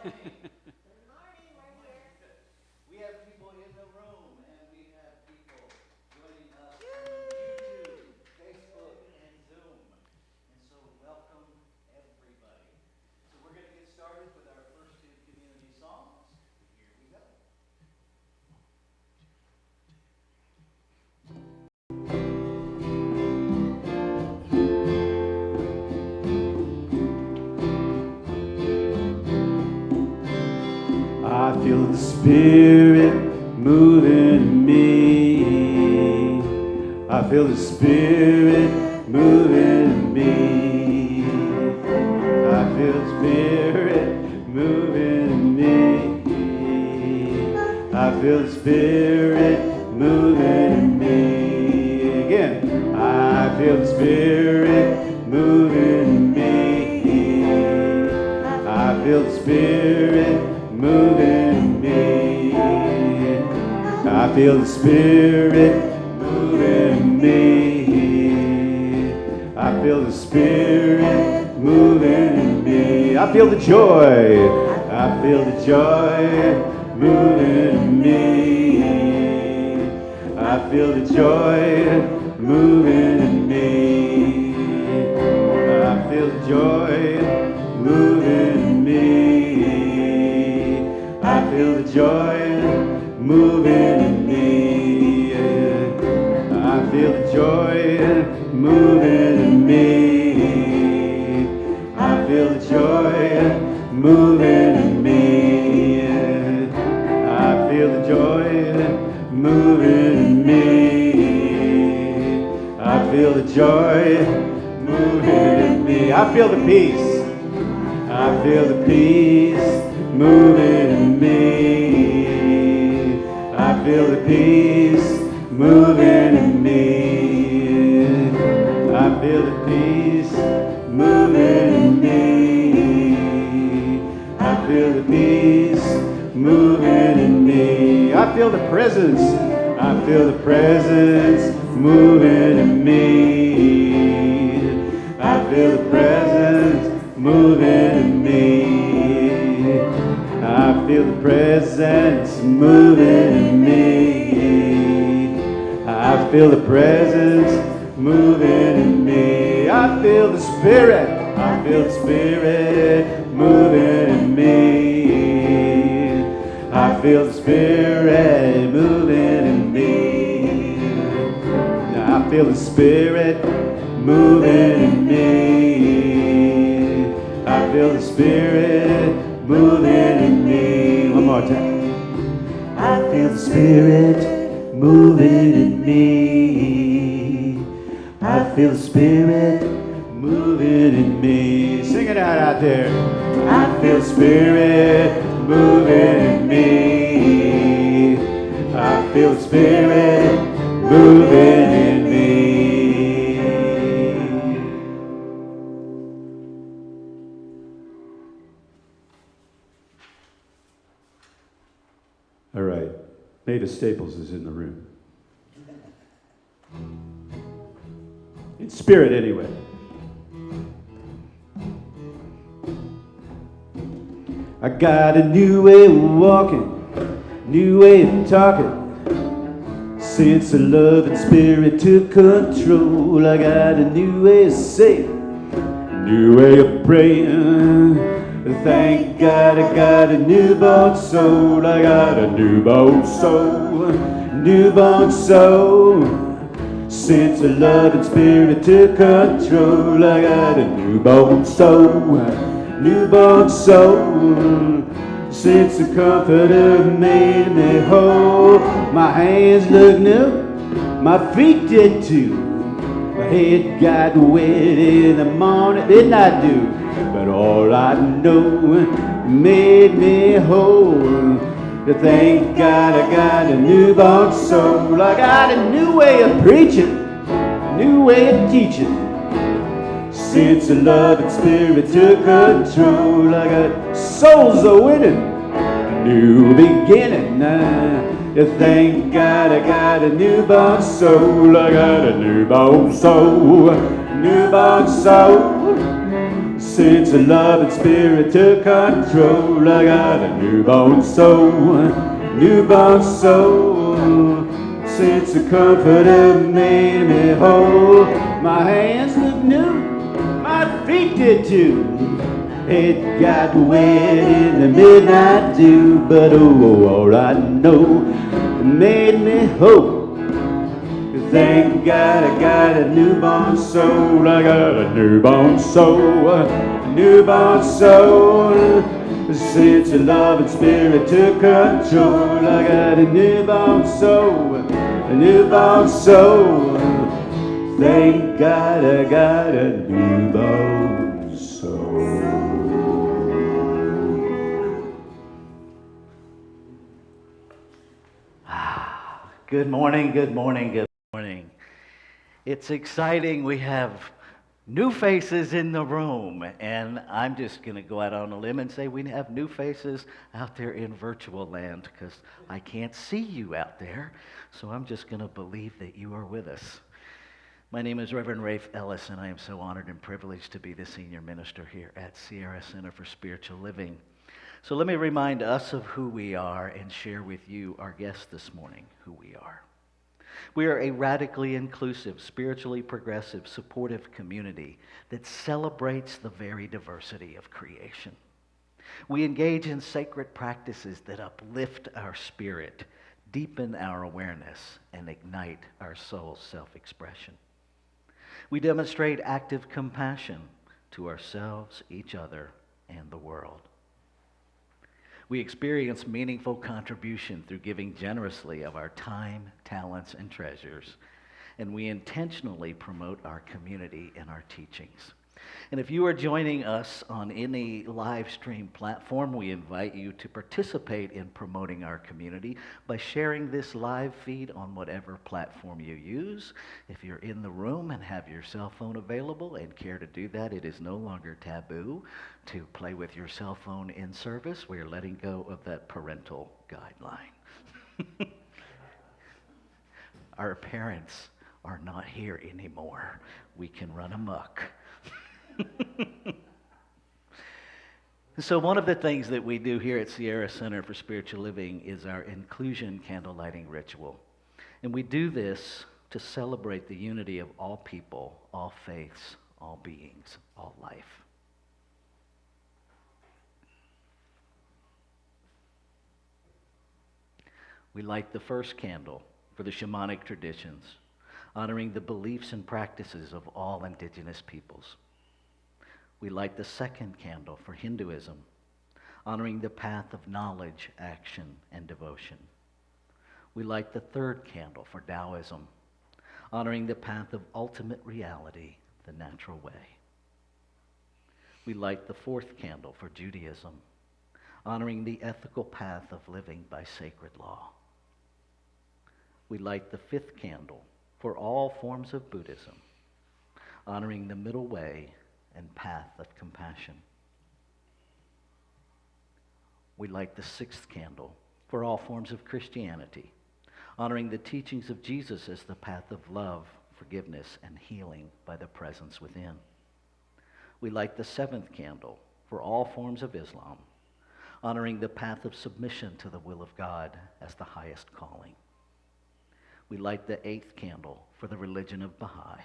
We have people in the room, and we have people joining us on YouTube, Facebook, and Zoom. And so welcome, everybody. So we're going to get started with our first two community songs. Here we go. I feel the Spirit moving in me. I feel the Spirit moving in me. I feel the Spirit moving in me. I feel the Spirit moving in me. Again, I feel the Spirit moving in me. I feel the Spirit moving in me. I feel the Spirit moving in me. I feel the Spirit moving in me. I feel the joy. I feel the joy moving in me. I feel the joy moving in me. I feel the joy moving in me. I feel the joy moving in me. I feel the joy moving in me. I feel the joy moving in me. I feel the joy moving in me. I feel the joy moving in me. I feel the peace. I feel the peace moving in me. I feel the peace moving in me. I feel the peace moving in me. I feel the peace moving in me. I feel the presence. I feel the presence moving in me. I feel the presence moving in me. I feel the presence moving in me. I feel the presence moving in me. I feel the Spirit. I feel the Spirit moving in me. I feel the Spirit moving in me. I feel the Spirit moving in me. I feel the Spirit moving in me. One more time. I feel the Spirit moving in me. I feel the Spirit moving in me. Sing it out there. I feel the Spirit moving in me. I feel the Spirit moving in me. All right, Mavis Staples is in the room. In spirit, anyway. I got a new way of walking, new way of talking. Sense of love and spirit took control. I got a new way of saying, new way of praying. Thank God I got a newborn soul. I got a newborn soul, newborn soul. Sense of love and spirit took control. I got a newborn soul, newborn soul. Sense the comforter made me whole. My hands look new, my feet did too. My head got wet in the morning, didn't I do? But all I know made me whole. Thank God I got a newborn soul. I got a new way of preaching, new way of teaching. Sense of love and spirit took control. I got souls a winning, a new beginning. Thank God I got a newborn soul. I got a newborn soul, newborn soul. sense of love and spirit to control. I got a newborn soul, newborn soul. Sense of comfort that made me whole. My hands look new, my feet did too. It got wet in the midnight dew, but oh, all I know, it made me whole. Thank God I got a newborn soul. I got a newborn soul, a newborn soul. A sense of love and spirit to control. I got a newborn soul, a newborn soul. Thank God I got a newborn soul. Good morning, good morning, good morning. It's exciting. We have new faces in the room, and I'm just going to go out on a limb and say we have new faces out there in virtual land because I can't see you out there, so I'm just going to believe that you are with us. My name is Reverend Rafe Ellis, and I am so honored and privileged to be the senior minister here at Sierra Center for Spiritual Living. So let me remind us of who we are and share with you, our guests this morning, who we are. We are a radically inclusive, spiritually progressive, supportive community that celebrates the very diversity of creation. We engage in sacred practices that uplift our spirit, deepen our awareness, and ignite our soul's self-expression. We demonstrate active compassion to ourselves, each other, and the world. We experience meaningful contribution through giving generously of our time, talents, and treasures, and we intentionally promote our community and our teachings. And if you are joining us on any live stream platform, we invite you to participate in promoting our community by sharing this live feed on whatever platform you use. If you're in the room and have your cell phone available and care to do that, it is no longer taboo to play with your cell phone in service. We are letting go of that parental guideline. Our parents are not here anymore. We can run amok. So one of the things that we do here at Sierra Center for Spiritual Living is our inclusion candle lighting ritual. And we do this to celebrate the unity of all people, all faiths, all beings, all life. We light the first candle for the shamanic traditions, honoring the beliefs and practices of all indigenous peoples. We light the second candle for Hinduism, honoring the path of knowledge, action, and devotion. We light the third candle for Taoism, honoring the path of ultimate reality, the natural way. We light the fourth candle for Judaism, honoring the ethical path of living by sacred law. We light the fifth candle for all forms of Buddhism, honoring the middle way and path of compassion. We light the sixth candle for all forms of Christianity, honoring the teachings of Jesus as the path of love, forgiveness, and healing by the presence within. We light the seventh candle for all forms of Islam, honoring the path of submission to the will of God as the highest calling. We light the eighth candle for the religion of Baha'i,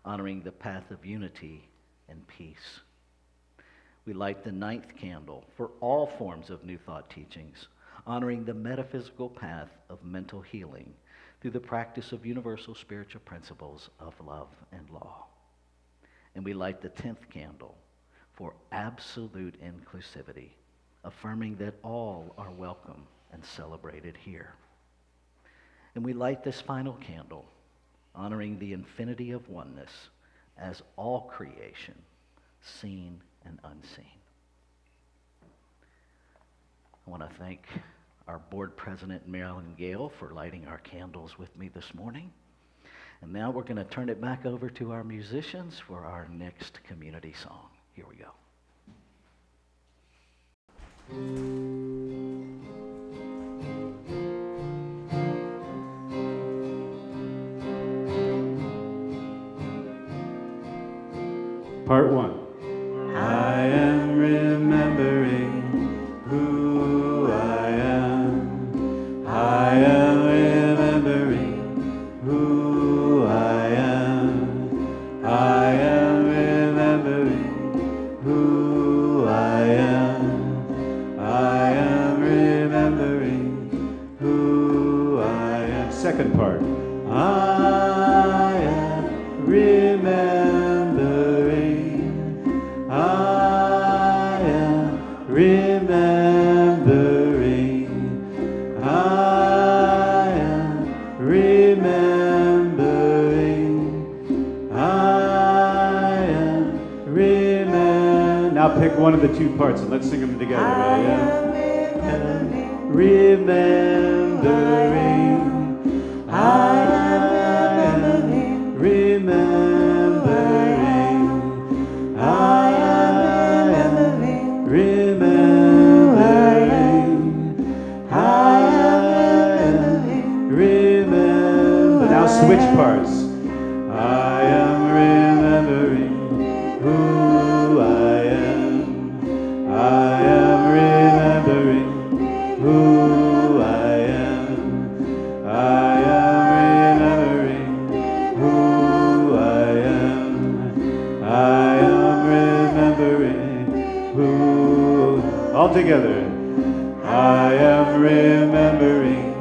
honoring the path of unity and peace. We light the ninth candle for all forms of New Thought teachings, honoring the metaphysical path of mental healing through the practice of universal spiritual principles of love and law. And we light the 10th candle for absolute inclusivity, affirming that all are welcome and celebrated here. And we light this final candle, honoring the infinity of oneness as all creation, seen and unseen. I want to thank our board president, Marilyn Gale, for lighting our candles with me this morning. And now we're going to turn it back over to our musicians for our next community song. Here we go. Part one. second part. I am remembering. I am remembering. I am remembering. I am remembering. Now pick one of the two parts and let's sing them together. I am remembering. I am remembering. I am remembering. I am remembering. Now switch parts. I am remembering who I am. I am remembering who I am. I am remembering who I am. I am remembering who. All together. I am remembering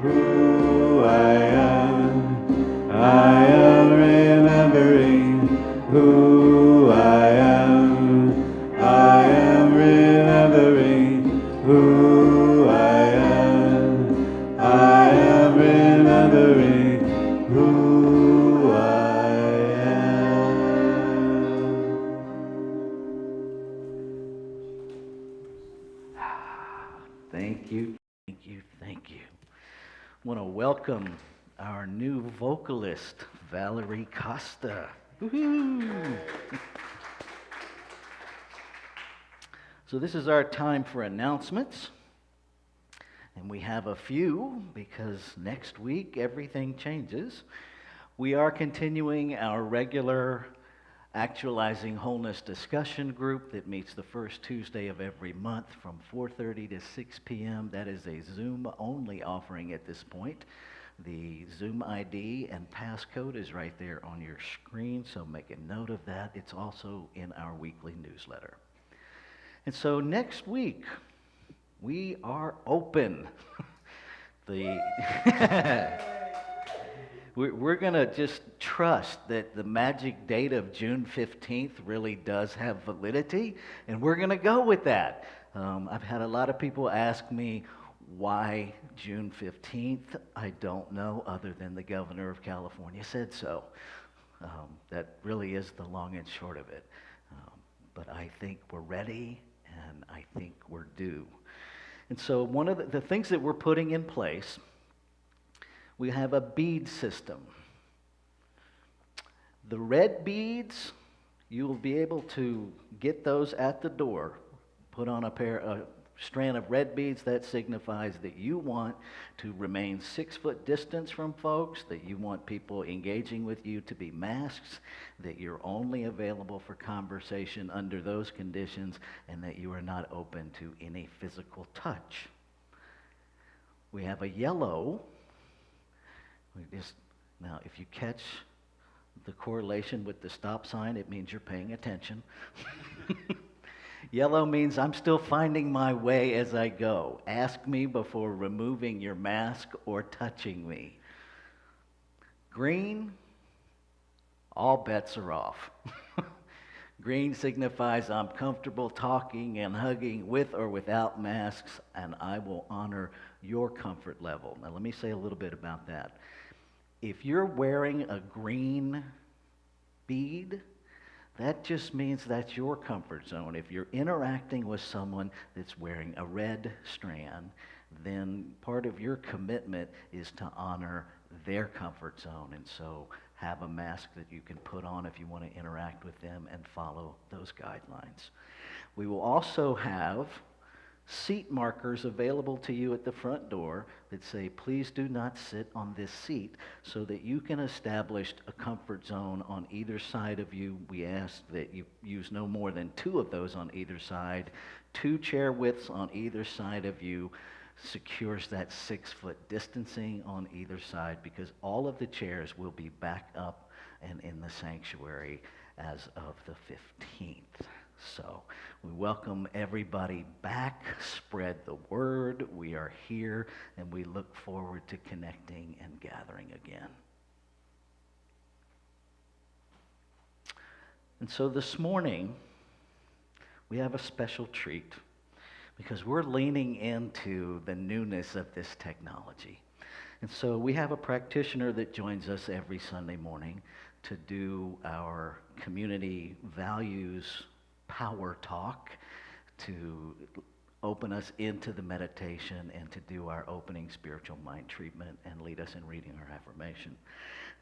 who I am. I am remembering who I am. I am remembering who I am. I am remembering who I am. Thank you, thank you, thank you. I want to welcome our new vocalist, Valerie Costa. Woohoo! So this is our time for announcements. And we have a few because next week everything changes. We are continuing our regular Actualizing Wholeness discussion group that meets the first Tuesday of every month from 4:30 to 6 p.m. That is a Zoom-only offering at this point. The Zoom ID and passcode is right there on your screen, so make a note of that. It's also in our weekly newsletter. And so next week, we are open. We're going to just trust that the magic date of June 15th really does have validity, and we're going to go with that. I've had a lot of people ask me, why June 15th? I don't know, other than the governor of California said so. That really is the long and short of it. But I think we're ready, and I think we're due. And so one of the things that we're putting in place, we have a bead system. The red beads, you will be able to get those at the door. Put on a strand of red beads. That signifies that you want to remain 6 foot distance from folks, that you want people engaging with you to be masks, that you're only available for conversation under those conditions, and that you are not open to any physical touch. We have a yellow. Now, if you catch the correlation with the stop sign, it means you're paying attention. Yellow means I'm still finding my way as I go. Ask me before removing your mask or touching me. Green, all bets are off. Green signifies I'm comfortable talking and hugging with or without masks, and I will honor your comfort level. Now, let me say a little bit about that. If you're wearing a green bead, that just means that's your comfort zone. If you're interacting with someone that's wearing a red strand, then part of your commitment is to honor their comfort zone. And so have a mask that you can put on if you want to interact with them and follow those guidelines. We will also have seat markers available to you at the front door that say, please do not sit on this seat, so that you can establish a comfort zone on either side of you. We ask that you use no more than 2 of those on either side. 2 chair widths on either side of you secures that 6 foot distancing on either side, because all of the chairs will be back up and in the sanctuary as of the 15th. So we welcome everybody back. Spread the word. We are here, and we look forward to connecting and gathering again. And so this morning, we have a special treat because we're leaning into the newness of this technology. And so we have a practitioner that joins us every Sunday morning to do our community values power talk, to open us into the meditation, and to do our opening spiritual mind treatment and lead us in reading our affirmation.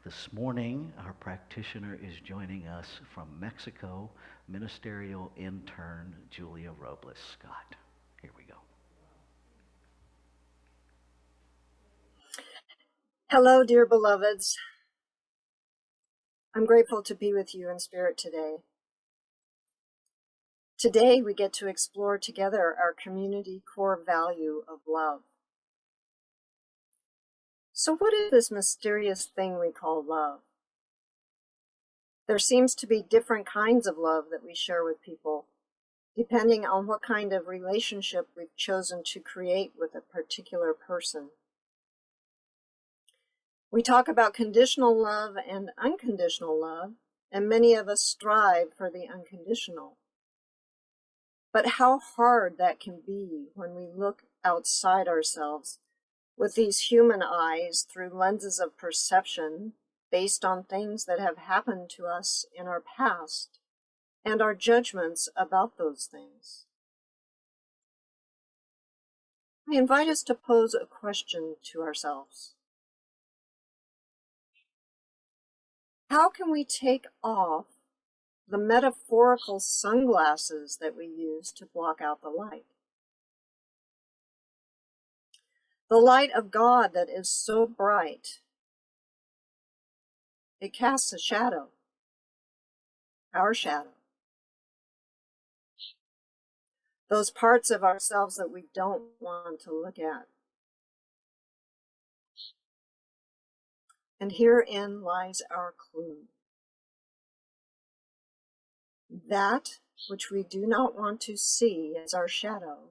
This morning, our practitioner is joining us from Mexico, ministerial intern Julia Robles Scott. Here we go. Hello, dear beloveds. I'm grateful to be with you in spirit today. Today, we get to explore together our community core value of love. So what is this mysterious thing we call love? There seems to be different kinds of love that we share with people, depending on what kind of relationship we've chosen to create with a particular person. We talk about conditional love and unconditional love, and many of us strive for the unconditional. But how hard that can be when we look outside ourselves with these human eyes through lenses of perception based on things that have happened to us in our past and our judgments about those things. I invite us to pose a question to ourselves. How can we take off the metaphorical sunglasses that we use to block out the light? The light of God that is so bright, it casts a shadow, our shadow. Those parts of ourselves that we don't want to look at. And herein lies our clue. That which we do not want to see as our shadow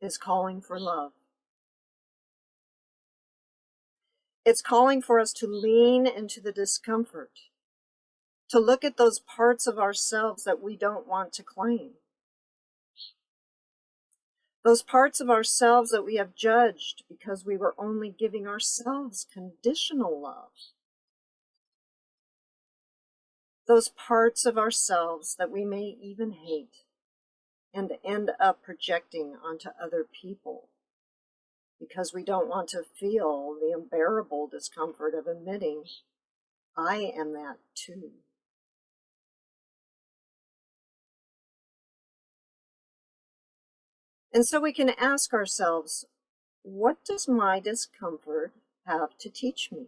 is calling for love. It's calling for us to lean into the discomfort, to look at those parts of ourselves that we don't want to claim. Those parts of ourselves that we have judged because we were only giving ourselves conditional love. Those parts of ourselves that we may even hate and end up projecting onto other people because we don't want to feel the unbearable discomfort of admitting, I am that too. And so we can ask ourselves, what does my discomfort have to teach me?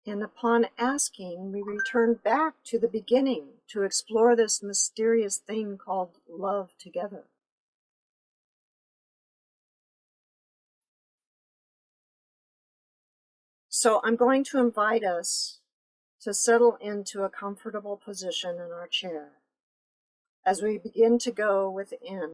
And upon asking, we return back to the beginning to explore this mysterious thing called love together. So I'm going to invite us to settle into a comfortable position in our chair as we begin to go within.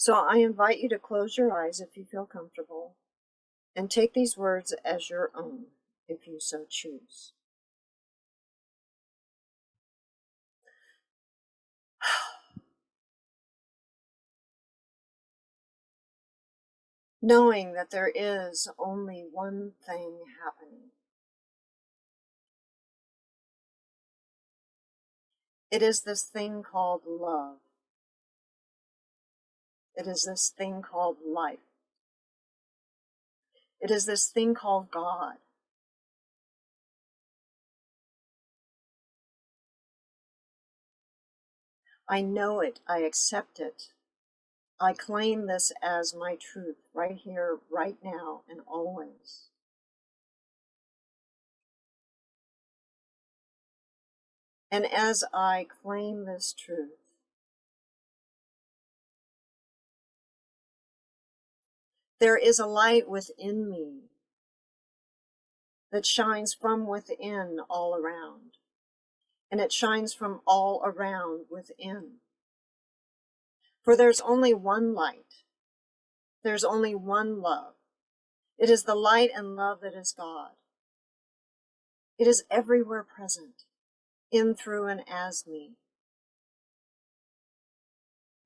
So I invite you to close your eyes if you feel comfortable and take these words as your own if you so choose. Knowing that there is only one thing happening. It is this thing called love. It is this thing called life. It is this thing called God. I know it. I accept it. I claim this as my truth right here, right now, and always. And as I claim this truth, there is a light within me that shines from within all around. And it shines from all around within. For there's only one light. There's only one love. It is the light and love that is God. It is everywhere present, in, through, and as me.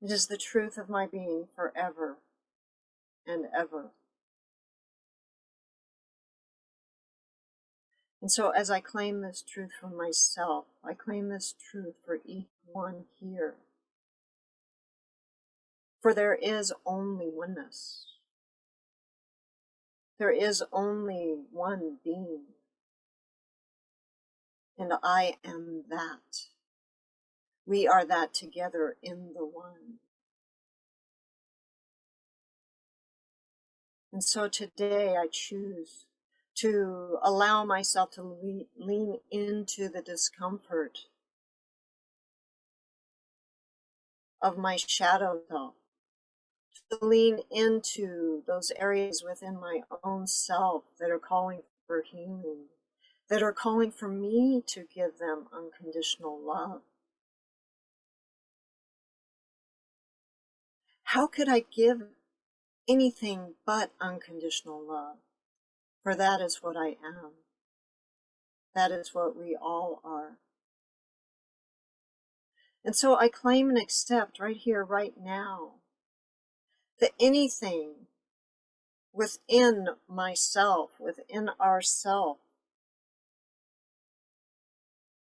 It is the truth of my being forever and ever. And so as I claim this truth for myself, I claim this truth for each one here. For there is only oneness. There is only one being. And I am that. We are that together in the one. And so today I choose to allow myself to lean into the discomfort of my shadow self, to lean into those areas within my own self that are calling for healing, that are calling for me to give them unconditional love. How could I give anything but unconditional love? For that is what I am. That is what we all are. And so I claim and accept right here, right now, that anything within myself, within ourself,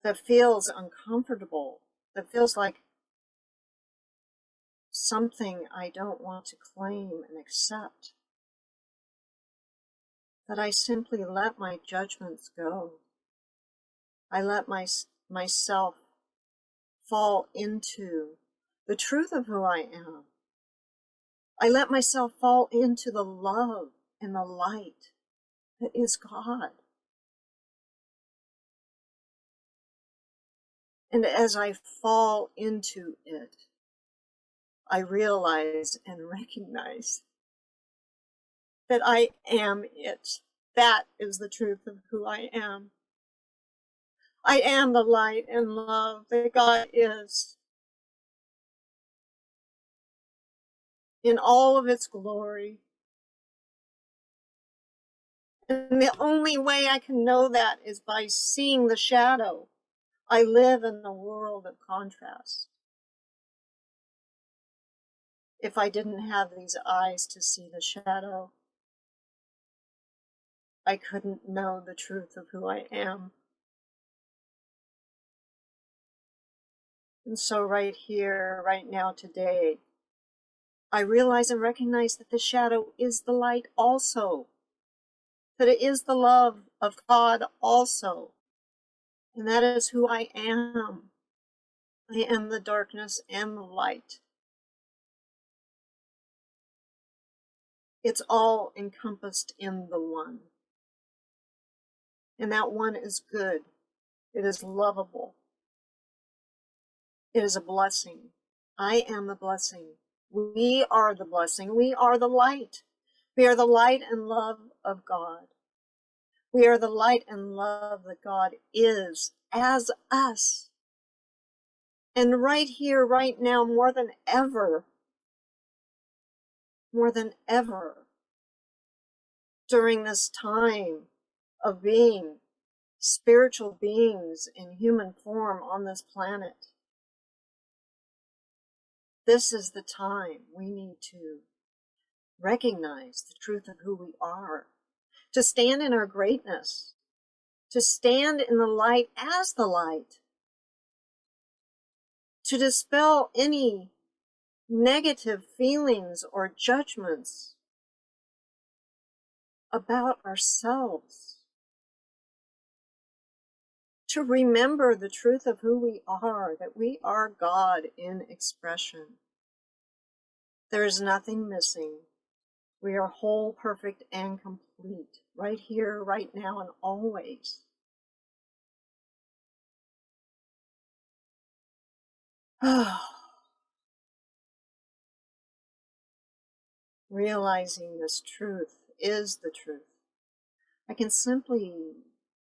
that feels uncomfortable, that feels like something I don't want to claim and accept, that I simply let my judgments go. I let myself fall into the truth of who I am. I let myself fall into the love and the light that is God. And as I fall into it, I realize and recognize that I am it. That is the truth of who I am. I am the light and love that God is in all of its glory. And the only way I can know that is by seeing the shadow. I live in a world of contrast. If I didn't have these eyes to see the shadow, I couldn't know the truth of who I am. And so right here, right now, today, I realize and recognize that the shadow is the light also. That it is the love of God also. And that is who I am. I am the darkness and the light. It's all encompassed in the one. And that one is good. It is lovable. It is a blessing. I am the blessing. We are the blessing. We are the light. We are the light and love of God. We are the light and love that God is as us. And right here, right now, more than ever, more than ever during this time of being spiritual beings in human form on this planet. This is the time we need to recognize the truth of who we are, to stand in our greatness, to stand in the light as the light, to dispel any negative feelings or judgments about ourselves, to remember the truth of who we are, that we are God in expression. There is nothing missing. We are whole, perfect, and complete, right here, right now, and always. Realizing this truth is the truth. I can simply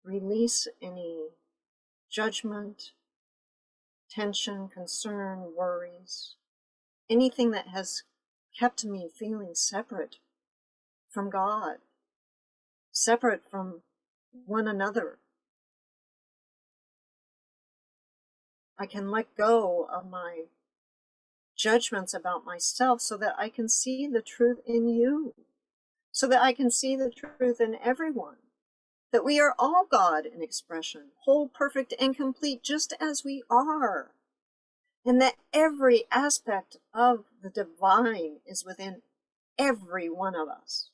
release any judgment, tension, concern, worries, anything that has kept me feeling separate from God, separate from one another. I can let go of my judgments about myself so that I can see the truth in you, so that I can see the truth in everyone, that we are all God in expression, whole, perfect, and complete just as we are, and that every aspect of the divine is within every one of us,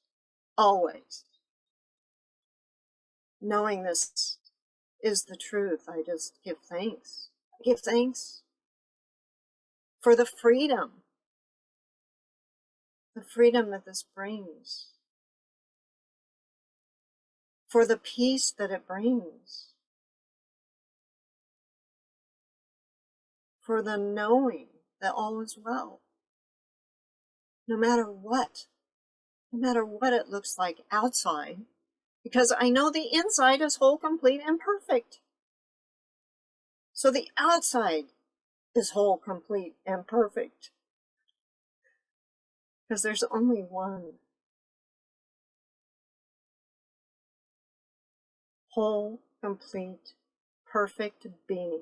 always. Knowing this is the truth, I just give thanks. I give thanks for the freedom that this brings, for the peace that it brings, for the knowing that all is well, no matter what it looks like outside, because I know the inside is whole, complete, and perfect. So the outside is whole, complete, and perfect. Because there's only one whole, complete, perfect being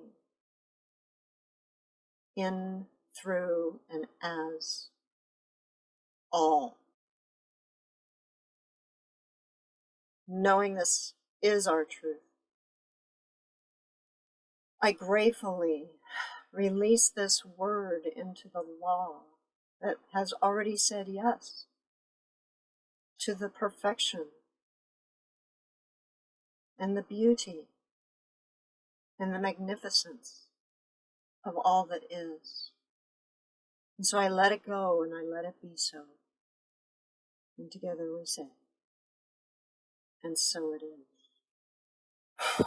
in, through, and as all. Knowing this is our truth, I gratefully release this word into the law that has already said yes to the perfection and the beauty and the magnificence of all that is. And so I let it go and I let it be so. And together we say, and so it is.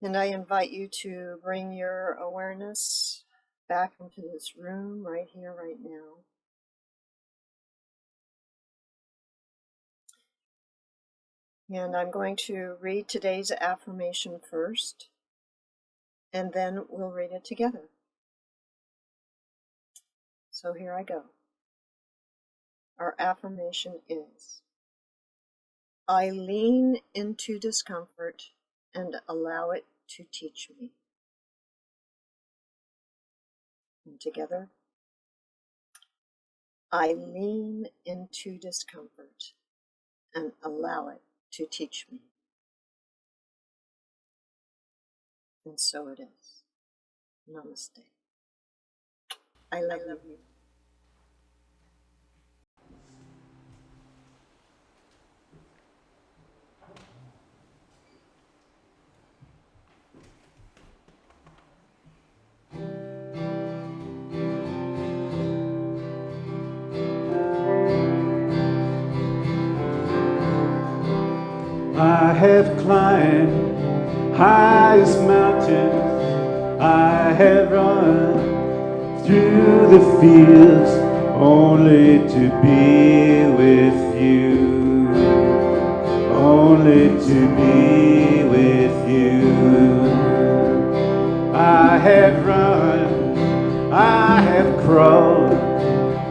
And I invite you to bring your awareness back into this room, right here, right now. And I'm going to read today's affirmation first, and then we'll read it together. So here I go. Our affirmation is, I lean into discomfort and allow it to teach me. And together, I lean into discomfort and allow it to teach me. And so it is. Namaste. I love you. I have climbed highest mountains, I have run through the fields only to be with you, only to be with you. I have run, I have crawled,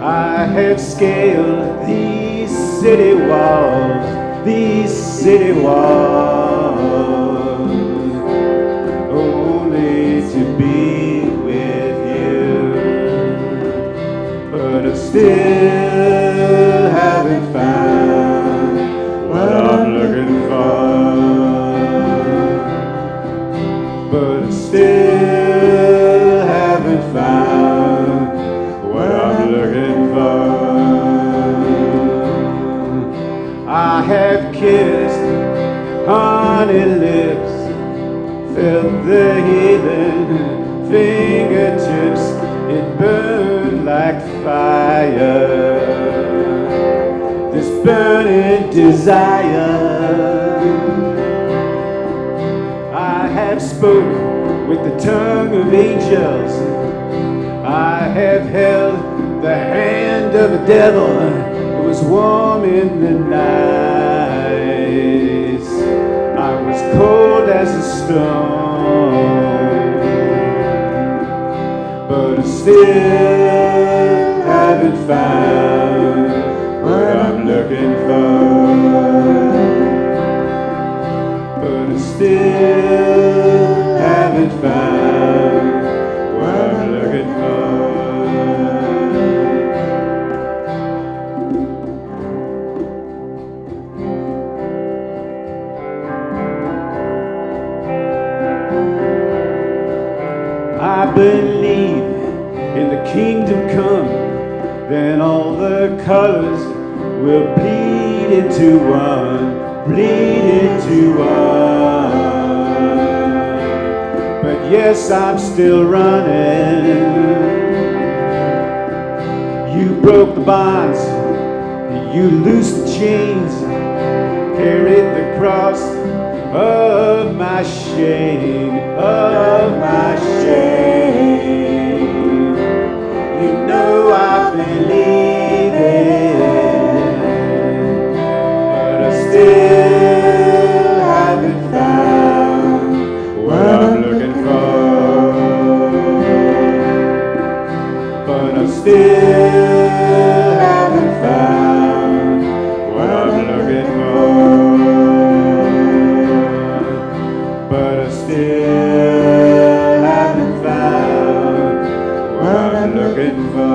I have scaled these city walls, only to be with you. But I still haven't found what I'm looking for. But I still haven't found what I'm looking for. I have kissed honey lips, felt the healing fingertips. It burned like fire, this burning desire. I have spoke with the tongue of angels. I have held the hand of the devil. It was warm in the night. I was cold as a stone. But I still haven't found what I'm looking for. But I still haven't found what I'm looking for. I believe in the kingdom come, then all the colors will bleed into one, bleed into one. But yes, I'm still running. You broke the bonds, you loosed the chains, carried the cross of my shame, of my shame. You know I believe it, but I still haven't found what I'm looking for. But I still haven't found what I'm looking for. But I still haven't found what I'm looking for.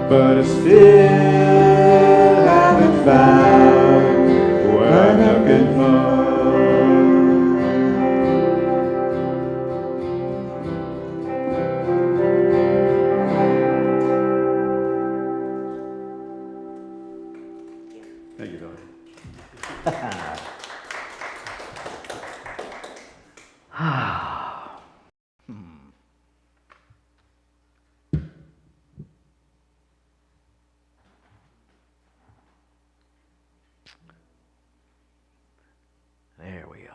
But I still haven't found what I'm looking for. Thank you, Donnie. There we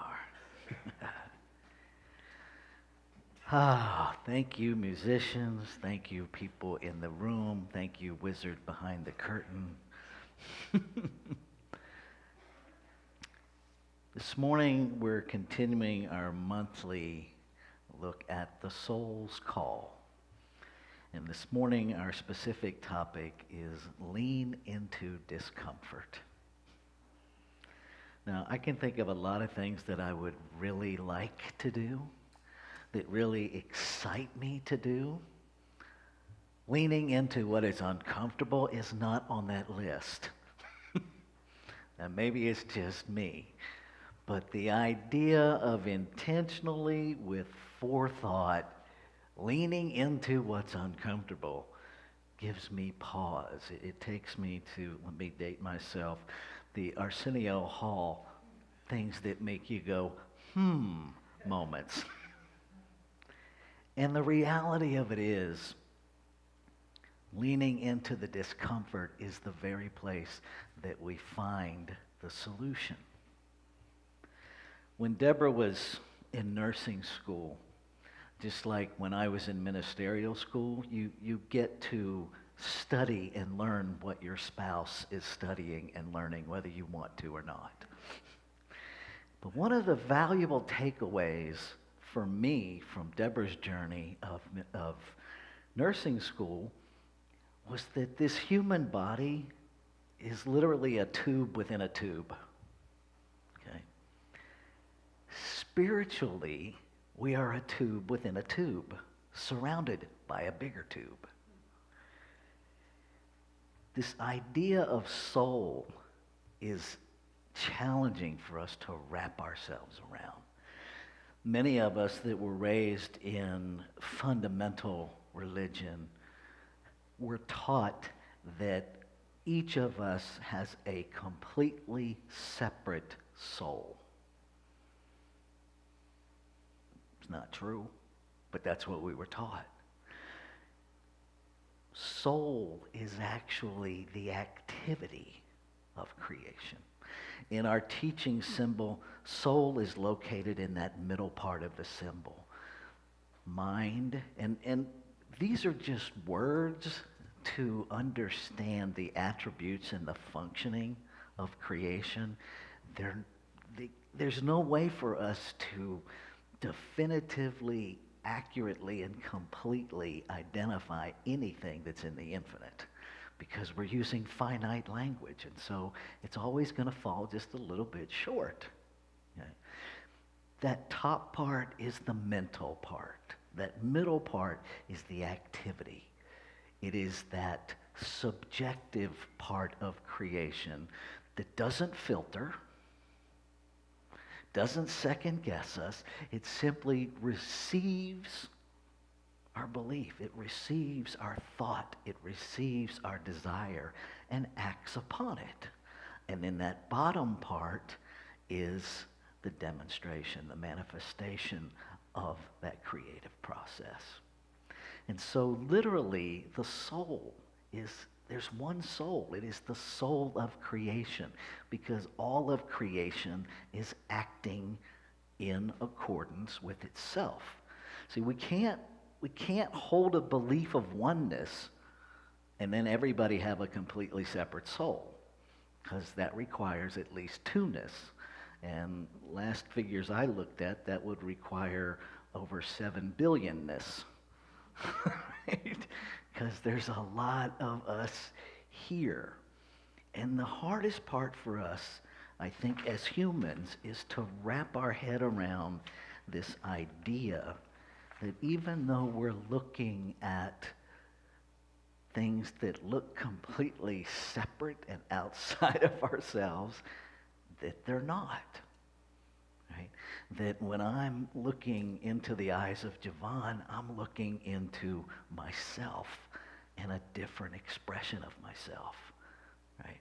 are. Thank you, musicians. Thank you, people in the room. Thank you, wizard behind the curtain. This morning, we're continuing our monthly look at the soul's call. And this morning, our specific topic is lean into discomfort. Now, I can think of a lot of things that I would really like to do, that really excite me to do. Leaning into what is uncomfortable is not on that list. Now, maybe it's just me, but the idea of intentionally, with forethought, leaning into what's uncomfortable gives me pause. It takes me to, let me date myself, the Arsenio Hall, things that make you go, moments. And the reality of it is, leaning into the discomfort is the very place that we find the solution. When Deborah was in nursing school, just like when I was in ministerial school, you get to study and learn what your spouse is studying and learning, whether you want to or not. But one of the valuable takeaways for me from Deborah's journey of nursing school was that this human body is literally a tube within a tube. Okay? Spiritually, we are a tube within a tube, surrounded by a bigger tube. This idea of soul is challenging for us to wrap ourselves around. Many of us that were raised in fundamental religion were taught that each of us has a completely separate soul. It's not true, but that's what we were taught. Soul is actually the activity of creation. In our teaching symbol, soul is located in that middle part of the symbol. Mind, and these are just words to understand the attributes and the functioning of creation. There's no way for us to definitively, accurately, and completely identify anything that's in the infinite, because we're using finite language, and so it's always going to fall just a little bit short. Okay? That top part is the mental part. That middle part is the activity. It is that subjective part of creation that doesn't filter, doesn't second guess us. It simply receives our belief. It receives our thought. It receives our desire and acts upon it. And then that bottom part is the demonstration, the manifestation of that creative process. And so literally the soul there's one soul. It is the soul of creation, because all of creation is acting in accordance with itself. See, we can't hold a belief of oneness and then everybody have a completely separate soul, because that requires at least two-ness. And last figures I looked at, that would require over 7 billion-ness. Right? Because there's a lot of us here. And the hardest part for us, I think, as humans, is to wrap our head around this idea that even though we're looking at things that look completely separate and outside of ourselves, that they're not. Right? That when I'm looking into the eyes of Javon, I'm looking into myself and a different expression of myself. Right?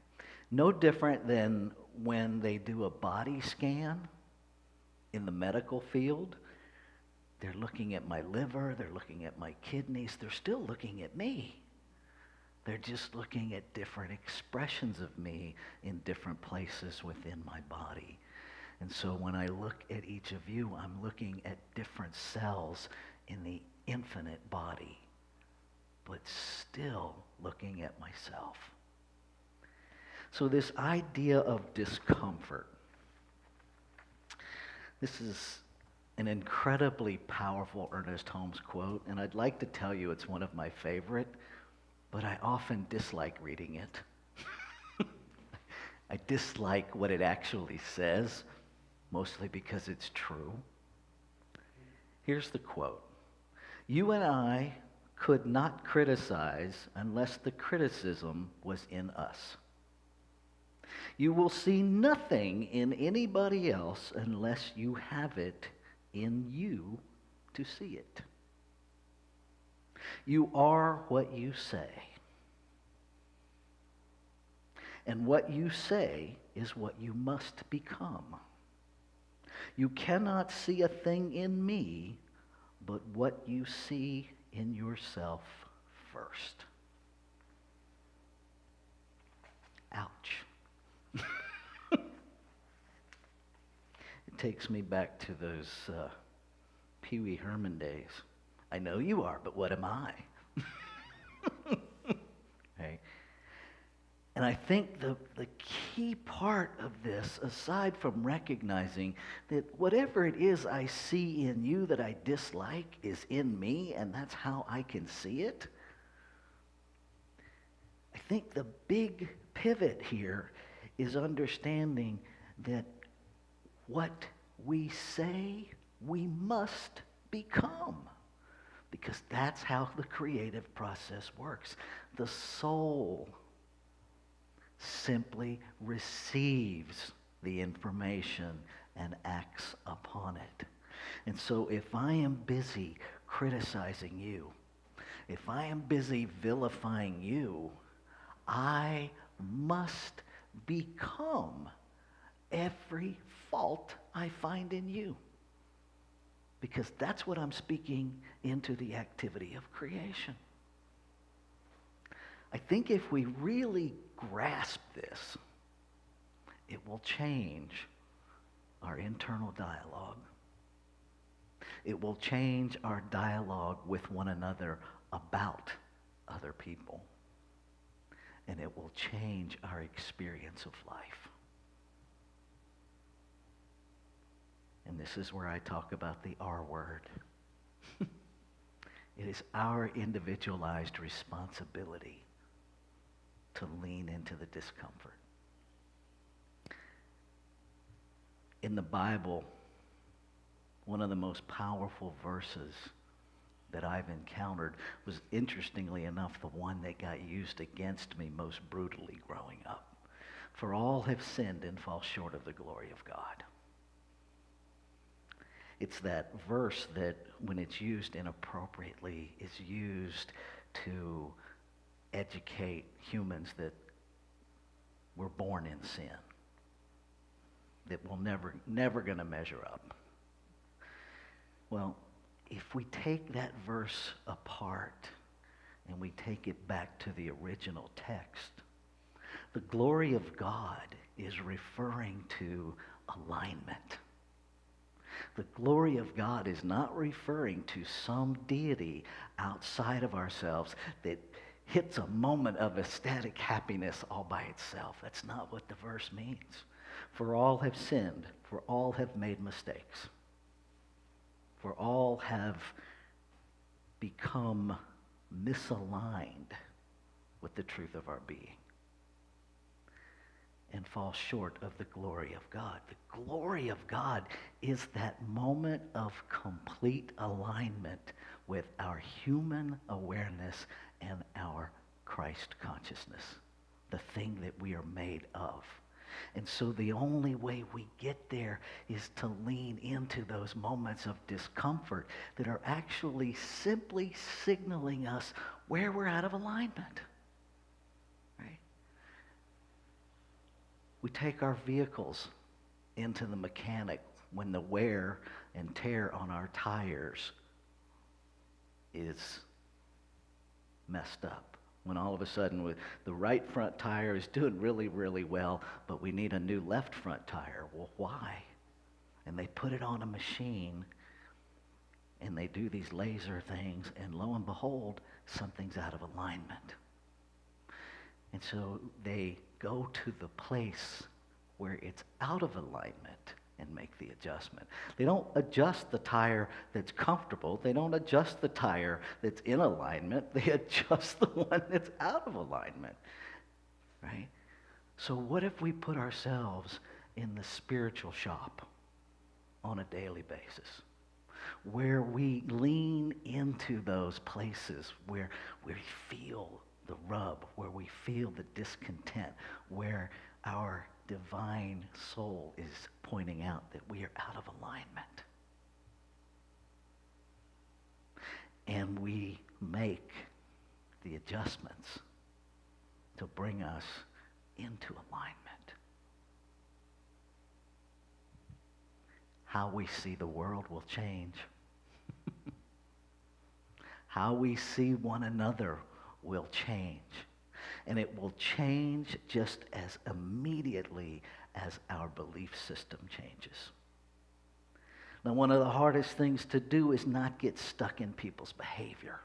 No different than when they do a body scan in the medical field. They're looking at my liver, they're looking at my kidneys, they're still looking at me. They're just looking at different expressions of me in different places within my body. And so when I look at each of you, I'm looking at different cells in the infinite body, but still looking at myself. So this idea of discomfort, this is an incredibly powerful Ernest Holmes quote, and I'd like to tell you it's one of my favorite, but I often dislike reading it. I dislike what it actually says, mostly because it's true. Here's the quote. You and I could not criticize unless the criticism was in us. You will see nothing in anybody else unless you have it in you to see it. You are what you say. And what you say is what you must become. You cannot see a thing in me but what you see in yourself first. Ouch. It takes me back to those Pee Wee Herman days. I know you are, but what am I? Right? And I think the key part of this, aside from recognizing that whatever it is I see in you that I dislike is in me, and that's how I can see it, I think the big pivot here is understanding that what we say we must become. Because that's how the creative process works. The soul simply receives the information and acts upon it. And so if I am busy criticizing you, if I am busy vilifying you, I must become every fault I find in you. Because that's what I'm speaking into the activity of creation. I think if we really grasp this, it will change our internal dialogue. It will change our dialogue with one another about other people. And it will change our experience of life. And this is where I talk about the R word. It is our individualized responsibility to lean into the discomfort. In the Bible, one of the most powerful verses that I've encountered was, interestingly enough, the one that got used against me most brutally growing up. For all have sinned and fall short of the glory of God. It's that verse that, when it's used inappropriately, is used to educate humans that we're born in sin, that we're never going to measure up. Well, if we take that verse apart and we take it back to the original text, the glory of God is referring to alignment. The glory of God is not referring to some deity outside of ourselves that hits a moment of ecstatic happiness all by itself. That's not what the verse means. For all have sinned, for all have made mistakes, for all have become misaligned with the truth of our being and fall short of the glory of God. The glory of God is that moment of complete alignment with our human awareness and our Christ consciousness, the thing that we are made of. And so the only way we get there is to lean into those moments of discomfort that are actually simply signaling us where we're out of alignment. We take our vehicles into the mechanic when the wear and tear on our tires is messed up. When all of a sudden the right front tire is doing really, really well, but we need a new left front tire. Well, why? And they put it on a machine and they do these laser things, and lo and behold, something's out of alignment. And so they go to the place where it's out of alignment and make the adjustment. They don't adjust the tire that's comfortable. They don't adjust the tire that's in alignment. They adjust the one that's out of alignment, right? So what if we put ourselves in the spiritual shop on a daily basis, where we lean into those places where we feel the rub, where we feel the discontent, where our divine soul is pointing out that we are out of alignment. And we make the adjustments to bring us into alignment. How we see the world will change. How we see one another will change. And it will change just as immediately as our belief system changes. Now, one of the hardest things to do is not get stuck in people's behavior.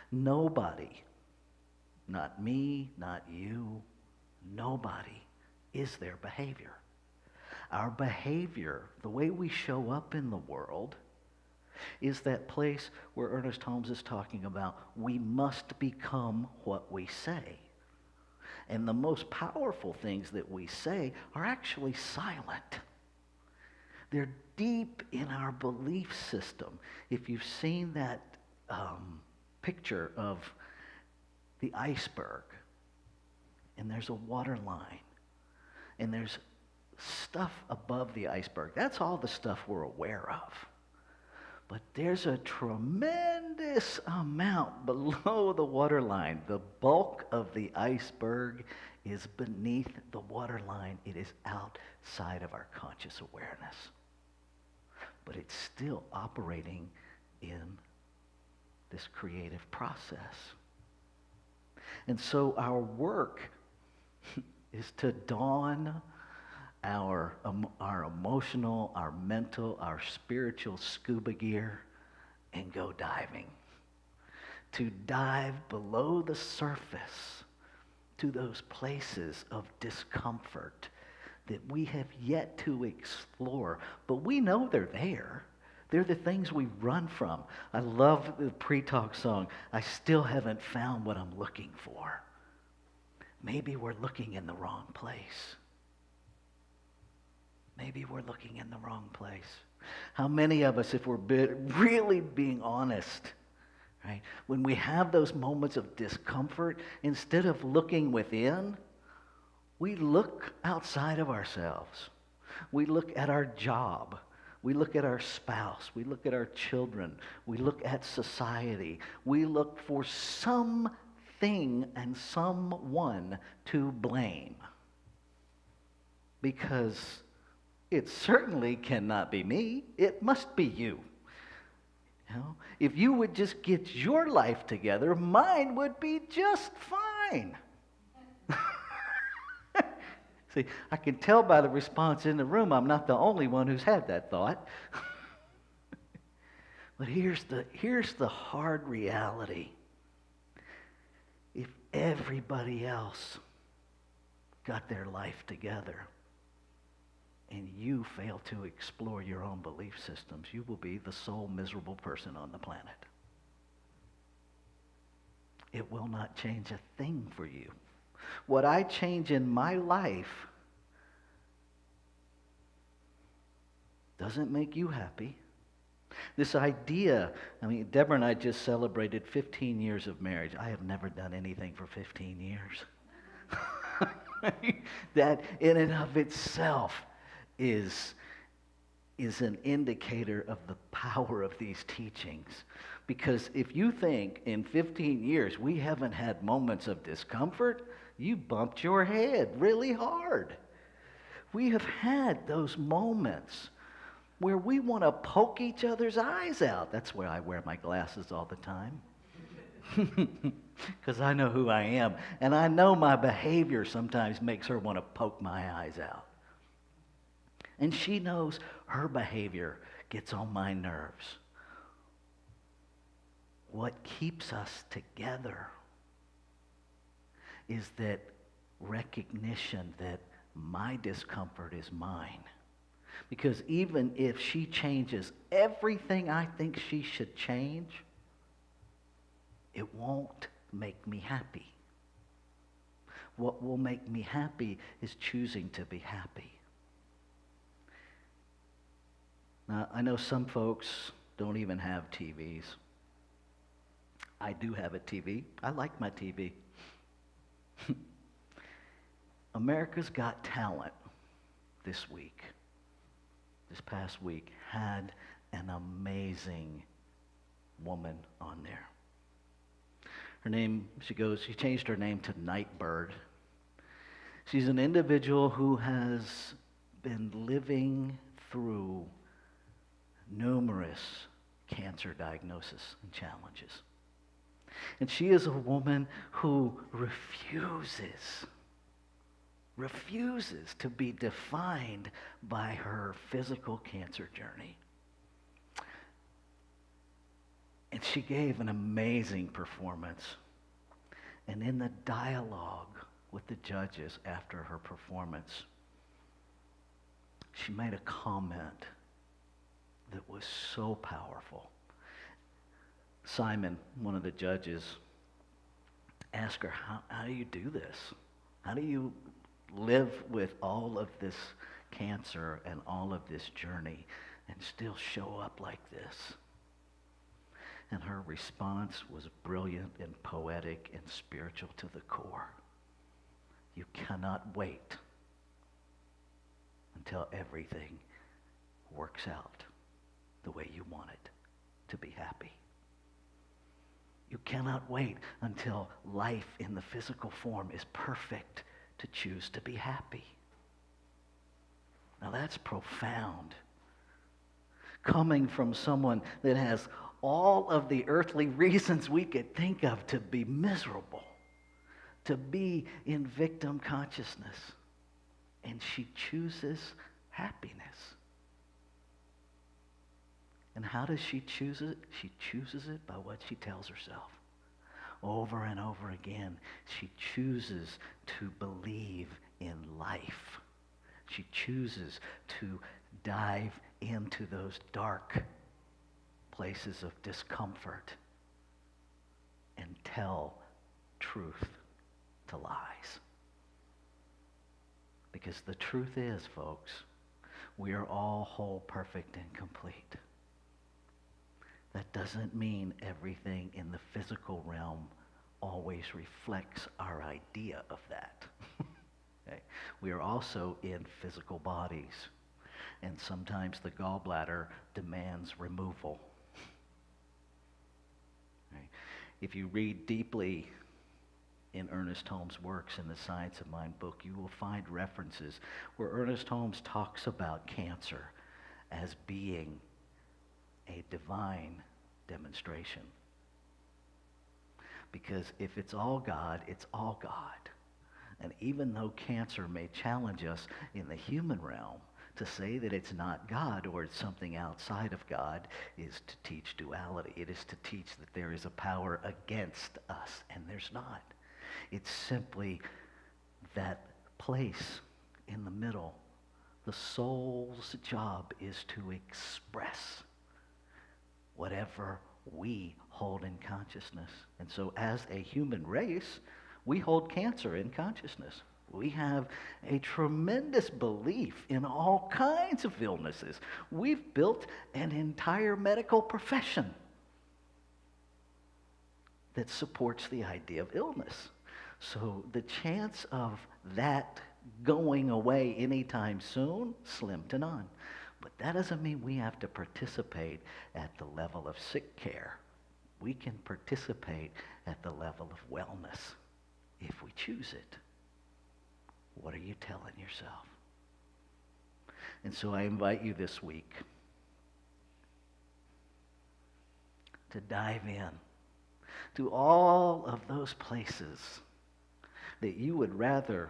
Nobody not me, not you, nobody is their behavior. Our behavior, the way we show up in the world, is that place where Ernest Holmes is talking about we must become what we say. And the most powerful things that we say are actually silent. They're deep in our belief system. If you've seen that picture of the iceberg, and there's a water line, and there's stuff above the iceberg. That's all the stuff we're aware of. But there's a tremendous amount below the waterline. The bulk of the iceberg is beneath the waterline. It is outside of our conscious awareness. But it's still operating in this creative process. And so our work is to don our emotional, our mental, our spiritual scuba gear and go diving. To dive below the surface to those places of discomfort that we have yet to explore, but we know they're there. They're the things we run from. I love the pre-talk song, I still haven't found what I'm looking for. Maybe we're looking in the wrong place. Maybe we're looking in the wrong place. How many of us, if we're really being honest, right, when we have those moments of discomfort, instead of looking within, we look outside of ourselves. We look at our job. We look at our spouse. We look at our children. We look at society. We look for something and someone to blame. Because it certainly cannot be me. It must be you. You know, if you would just get your life together, mine would be just fine. See, I can tell by the response in the room I'm not the only one who's had that thought. But here's the hard reality. If everybody else got their life together and you fail to explore your own belief systems, you will be the sole miserable person on the planet. It will not change a thing for you. What I change in my life doesn't make you happy. This idea, I mean, Deborah and I just celebrated 15 years of marriage. I have never done anything for 15 years. That in and of itself is an indicator of the power of these teachings. Because if you think in 15 years we haven't had moments of discomfort, you bumped your head really hard. We have had those moments where we want to poke each other's eyes out. That's why I wear my glasses all the time. Because I know who I am. And I know my behavior sometimes makes her want to poke my eyes out. And she knows her behavior gets on my nerves. What keeps us together is that recognition that my discomfort is mine. Because even if she changes everything I think she should change, it won't make me happy. What will make me happy is choosing to be happy. Now, I know some folks don't even have TVs. I do have a TV. I like my TV. America's Got Talent this past week, had an amazing woman on there. Her name, she changed her name to Nightbird. She's an individual who has been living through numerous cancer diagnoses and challenges. And she is a woman who refuses to be defined by her physical cancer journey. And she gave an amazing performance. And in the dialogue with the judges after her performance, she made a comment that was so powerful. Simon, one of the judges, asked her, how do you do this? How do you live with all of this cancer and all of this journey and still show up like this? And her response was brilliant and poetic and spiritual to the core. You cannot wait until everything works out the way you want it to be happy. You cannot wait until life in the physical form is perfect to choose to be happy. Now that's profound. Coming from someone that has all of the earthly reasons we could think of to be miserable, to be in victim consciousness. And she chooses happiness. And how does she choose it? She chooses it by what she tells herself. Over and over again, she chooses to believe in life. She chooses to dive into those dark places of discomfort and tell truth to lies. Because the truth is, folks, we are all whole, perfect, and complete. That doesn't mean everything in the physical realm always reflects our idea of that. Okay? We are also in physical bodies, and sometimes the gallbladder demands removal. Right? If you read deeply in Ernest Holmes' works in the Science of Mind book, you will find references where Ernest Holmes talks about cancer as being a divine demonstration. Because if it's all God, it's all God. And even though cancer may challenge us in the human realm, to say that it's not God or it's something outside of God is to teach duality. It is to teach that there is a power against us, and there's not. It's simply that place in the middle. The soul's job is to express whatever we hold in consciousness. And so as a human race, we hold cancer in consciousness. We have a tremendous belief in all kinds of illnesses. We've built an entire medical profession that supports the idea of illness. So the chance of that going away anytime soon, slim to none. But that doesn't mean we have to participate at the level of sick care. We can participate at the level of wellness if we choose it. What are you telling yourself? And so I invite you this week to dive in to all of those places that you would rather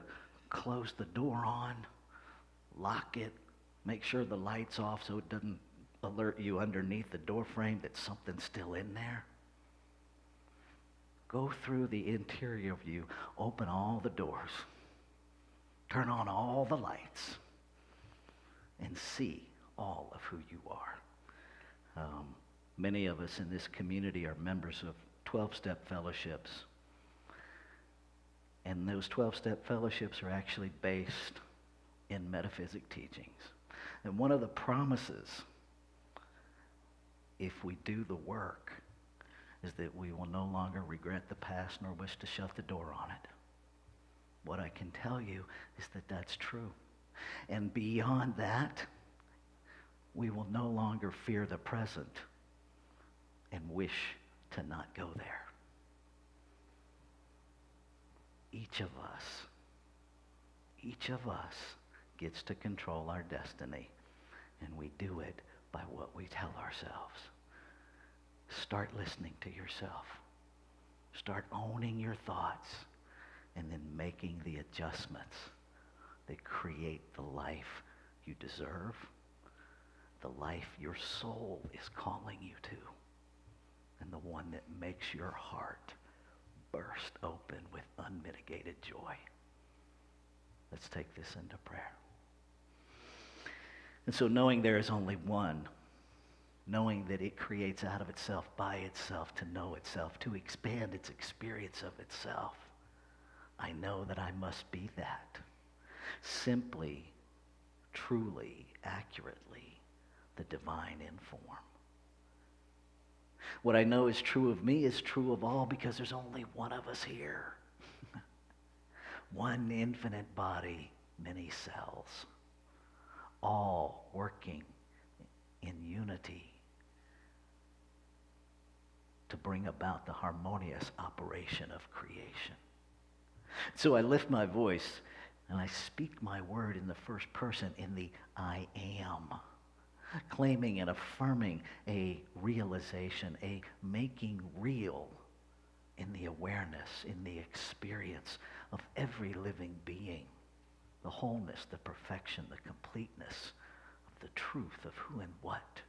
close the door on, lock it, make sure the light's off so it doesn't alert you underneath the door frame that something's still in there. Go through the interior of you, open all the doors, turn on all the lights, and see all of who you are. Many of us in this community are members of 12-step fellowships. And those 12-step fellowships are actually based in metaphysic teachings. And one of the promises, if we do the work, is that we will no longer regret the past nor wish to shut the door on it. What I can tell you is that that's true. And beyond that, we will no longer fear the present and wish to not go there. Each of us gets to control our destiny, and we do it by what we tell ourselves. Start listening to yourself. Start owning your thoughts, and then making the adjustments that create the life you deserve, the life your soul is calling you to, and the one that makes your heart burst open with unmitigated joy. Let's take this into prayer. And so knowing there is only one, knowing that it creates out of itself, by itself, to know itself, to expand its experience of itself, I know that I must be that. Simply, truly, accurately, the divine in form. What I know is true of me is true of all, because there's only one of us here. One infinite body, many cells, all working in unity to bring about the harmonious operation of creation. So I lift my voice and I speak my word in the first person, in the I am, claiming and affirming a realization, a making real in the awareness, in the experience of every living being, the wholeness, the perfection, the completeness of the truth of who and what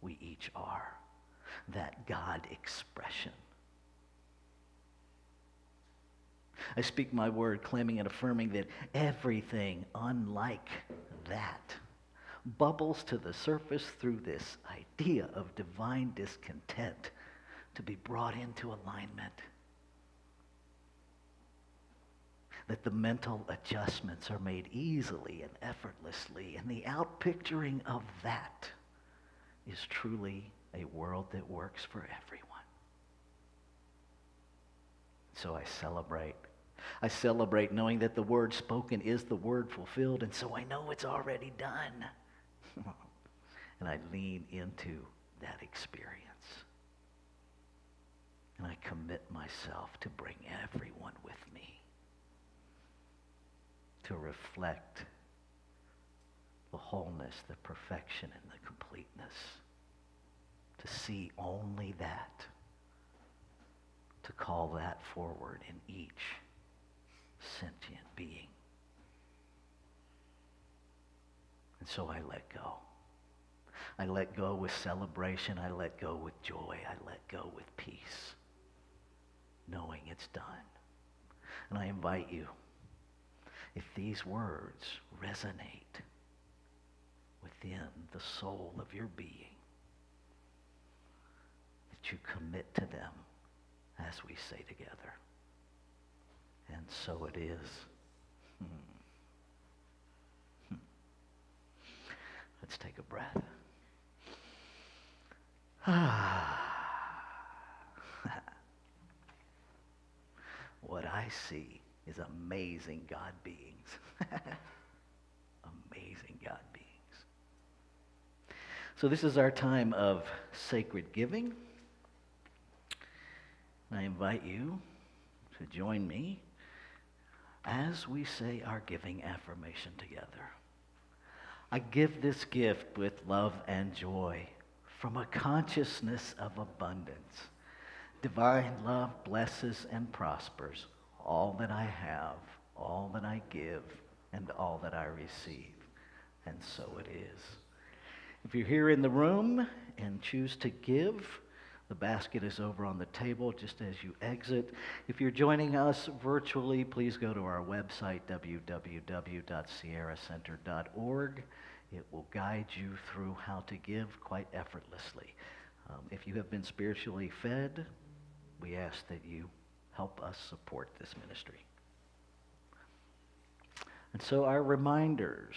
we each are, that God expression. I speak my word, claiming and affirming that everything unlike that bubbles to the surface through this idea of divine discontent to be brought into alignment. That the mental adjustments are made easily and effortlessly, and the outpicturing of that is truly a world that works for everyone. So I celebrate. I celebrate knowing that the word spoken is the word fulfilled, and so I know it's already done. And I lean into that experience. And I commit myself to bring everyone with me to reflect the wholeness, the perfection, and the completeness. To see only that. To call that forward in each sentient being. And so I let go. I let go with celebration. I let go with joy. I let go with peace, knowing it's done. And I invite you, if these words resonate within the soul of your being, that you commit to them as we say together. And so it is. Let's take a breath. What I see is amazing God beings. Amazing God beings. So this is our time of sacred giving. I invite you to join me as we say our giving affirmation together. I give this gift with love and joy from a consciousness of abundance. Divine love blesses and prospers all that I have, all that I give, and all that I receive. And so it is. If you're here in the room and choose to give, the basket is over on the table just as you exit. If you're joining us virtually, please go to our website, www.sierracenter.org. It will guide you through how to give quite effortlessly. If you have been spiritually fed, we ask that you help us support this ministry. And so our reminders,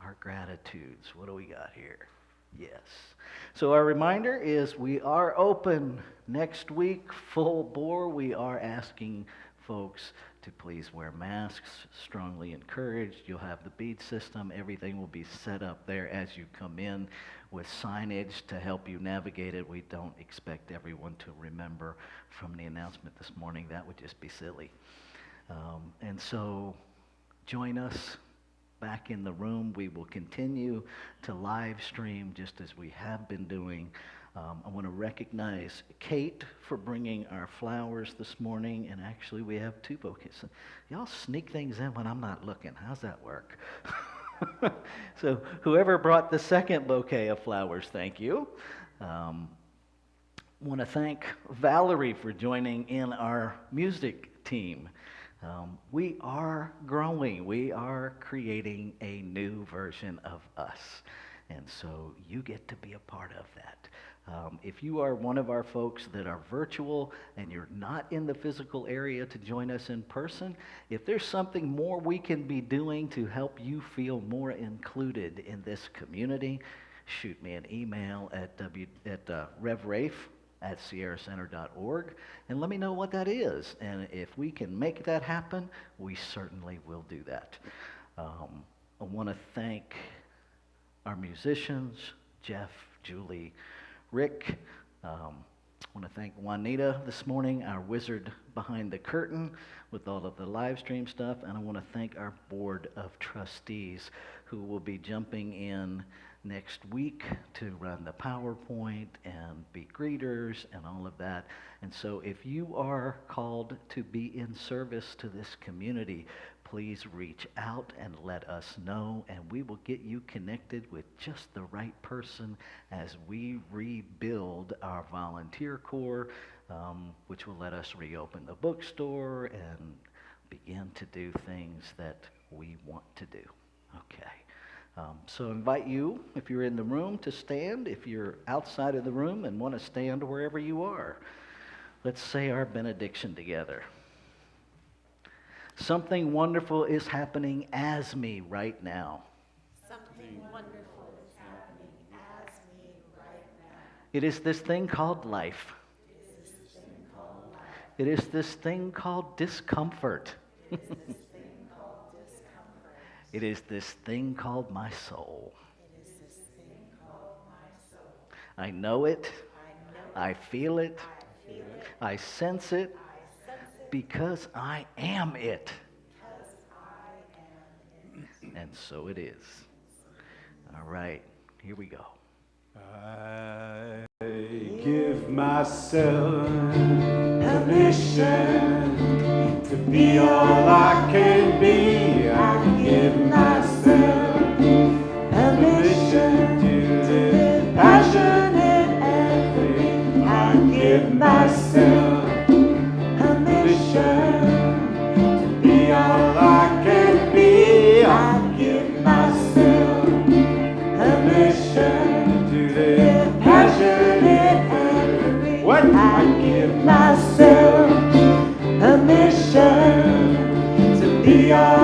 our gratitudes, what do we got here? Yes. So our reminder is we are open next week, full bore. We are asking folks to please wear masks, strongly encouraged. You'll have the bead system. Everything will be set up there as you come in with signage to help you navigate it. We don't expect everyone to remember from the announcement this morning. That would just be silly. And so join us back in the room. We will continue to live stream just as we have been doing. I want to recognize Kate for bringing our flowers this morning, and actually we have 2 bouquets. Y'all sneak things in when I'm not looking. How's that work? So whoever brought the second bouquet of flowers, thank you. want to thank Valerie for joining in our music team. We are growing. We are creating a new version of us. And so you get to be a part of that. If you are one of our folks that are virtual and you're not in the physical area to join us in person, if there's something more we can be doing to help you feel more included in this community, shoot me an email at revrafe@sierracenter.org and let me know what that is. And if we can make that happen, we certainly will do that. I want to thank our musicians, Jeff, Julie, Rick. I want to thank Juanita this morning, our wizard behind the curtain with all of the live stream stuff. And I want to thank our board of trustees who will be jumping in next week to run the PowerPoint and be greeters and all of that. And so if you are called to be in service to this community, please reach out and let us know, and we will get you connected with just the right person as we rebuild our volunteer corps, which will let us reopen the bookstore and begin to do things that we want to do. Okay. So I invite you, if you're in the room, to stand. If you're outside of the room and want to stand wherever you are, let's say our benediction together. Something wonderful is happening as me right now. Something wonderful is happening as me right now. It is this thing called life. It is this thing called life. It is this thing called discomfort. It is this thing called discomfort. It is this thing called my soul. It is this thing called my soul. I know it. I know it. I feel it. I feel it. I sense it. I sense it. Because I am it. Because I am it. And so it is. All right, here we go. I give myself permission to be all I can be. I give myself permission to live passionate and free. I give myself permission to be all I can be. I give myself permission to live passionate and free. What? I give myself permission to be all